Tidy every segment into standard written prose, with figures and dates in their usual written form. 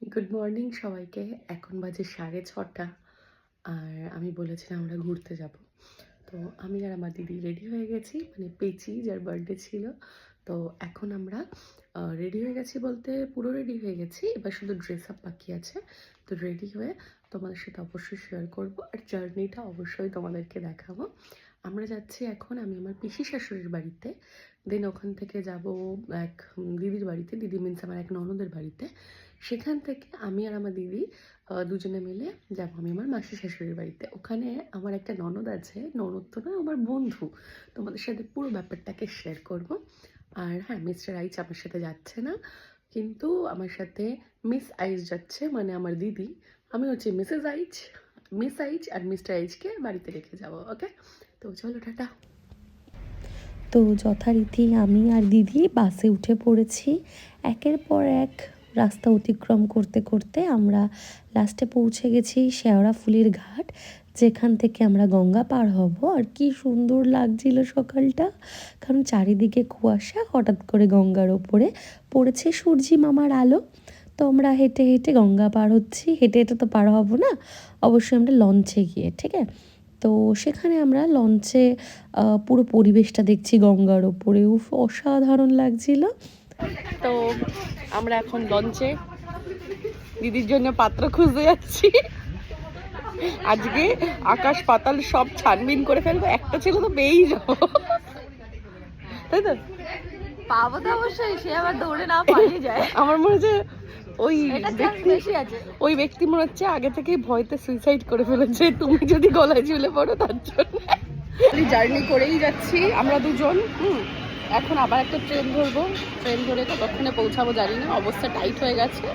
Good morning সবাইকে। এখন বাজে 6:30 আর আমি বলেছিলাম আমরা ঘুরতে যাব। তো আমি আর আমার দিদি রেডি হয়ে গেছি, মানে পেচি যার বার্থডে ছিল। তো এখন আমরা রেডি হয়ে গেছি বলতে পুরো রেডি হয়ে গেছি, এবার শুধু ড্রেস আপ বাকি আছে। তো রেডি হয়ে তোমাদের সাথে অবশ্যই শেয়ার করব, আর জার্নিটা অবশ্যই তোমাদেরকে দেখাবো। আমরা যাচ্ছি এখন, আমি আমার পিসি শাশুড়ির বাড়িতে, দেন ওখান থেকে যাব এক দিদির বাড়িতে। দিদি মিন্স আমার এক ননদের বাড়িতে। সেখান থেকে আমি আর আমার দিদি দুজনে মিলে যাবো আমি আমার মাসি শাশুড়ির বাড়িতে। ওখানে আমার একটা ননদ আছে, ননদ তো নয়, আমার বন্ধু। তোমাদের সাথে পুরো ব্যাপারটাকে শেয়ার করব। আর হ্যাঁ, মিস্টার আইচ আমার সাথে যাচ্ছে না, কিন্তু আমার সাথে মিস আইচ যাচ্ছে, মানে আমার দিদি। আমি হচ্ছে মিসেস আইচ, মিস আইচ আর মিস্টার আইচকে বাড়িতে রেখে যাবো। ওকে, তো চলো টাটা। তো যথারীতি আমি আর দিদি বাসে উঠে পড়েছি। একের পর এক রাস্তা অতিক্রম করতে করতে আমরা লাস্টে পৌঁছে গেছি শেওড়াফুলির ঘাট, যেখান থেকে আমরা গঙ্গা পার হব। আর কি সুন্দর লাগছিল সকালটা, কারণ চারিদিকে কুয়াশা, হঠাৎ করে গঙ্গার ওপরে পড়েছে সূর্যি মামার আলো। তো আমরা হেঁটে হেঁটে গঙ্গা পার হচ্ছি। হেঁটে হেঁটে তো পার হব না, অবশ্যই আমরা লঞ্চে গিয়ে, ঠিক আছে। তো সেখানে আমরা লঞ্চে পুরো পরিবেশটা দেখছি গঙ্গার ওপরে, অসাধারণ লাগছিল। তো আমরা এখন লঞ্চে দিদির জন্য পাত্র খুঁজতে যাচ্ছি। আজকে আকাশ পাতাল সব ছানবিন করে ফেলবো, একটা ছেলে তো পেয়েই যাবো, তাই তো? পাবো তো অবশ্যই, সে আবার দৌড়ে না পালিয়ে যায়। আমার মনে হচ্ছে ওই বেশি আছে। ওই ব্যক্তি মনে হচ্ছে আগে থেকেই ভয়তে সুইসাইড করে ফেলেছে, তুমি যদি গলায় ঝুলে পড়ো তার জন্য। জার্নি করেই যাচ্ছি আমরা দুজন। এখন আবার একটা ট্রেন ধরবো, ট্রেন ধরে কতক্ষণে পৌঁছাবো জানি না, অবস্থা টাইট হয়ে গেছে।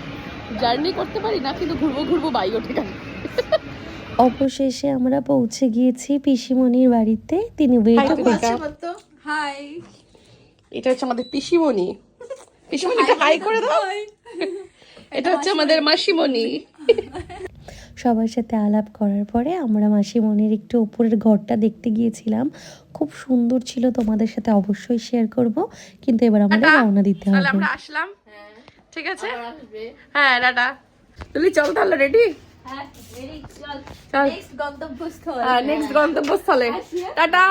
জার্নি করতে পারি না, কিন্তু ঘুরবো বাই ওঠে গেল। অবশেষে আমরা পৌঁছে গিয়েছি পিসিমণির বাড়িতে। তিনি ওয়েট করছেন। হাই, এটা হচ্ছে আমাদের পিসিমণি। পিসিমণিকে হাই করে দাও। এটা হচ্ছে আমাদের মাসিমণি। সবার সাথে আলাপ করার পরে আমরা মাসিমণির একটু উপরের ঘরটা দেখতে গিয়েছিলাম। খুব সুন্দর ছিল, তোমাদের সাথে অবশ্যই শেয়ার করব। কিন্তু এবার আমাদের রওনা দিতে হবে। আমরা আসলাম, ঠিক আছে? হ্যাঁ টাটা। তুই চল তাহলে, রেডি? হ্যাঁ রেডি, চল চল নেক্সট গন্তব্যস্থল। হ্যাঁ, নেক্সট গন্তব্যস্থলে। টাটা।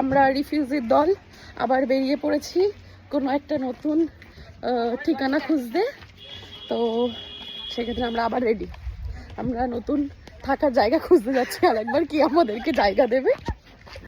আমরা রিফিউজির দল আবার বেরিয়ে পড়েছি কোনো একটা নতুন ঠিকানা খুঁজতে। তো সেক্ষেত্রে আমরা আবার রেডি, আমরা নতুন থাকার জায়গা খুঁজতে যাচ্ছি। আর একবার কি আমাদেরকে জায়গা দেবে।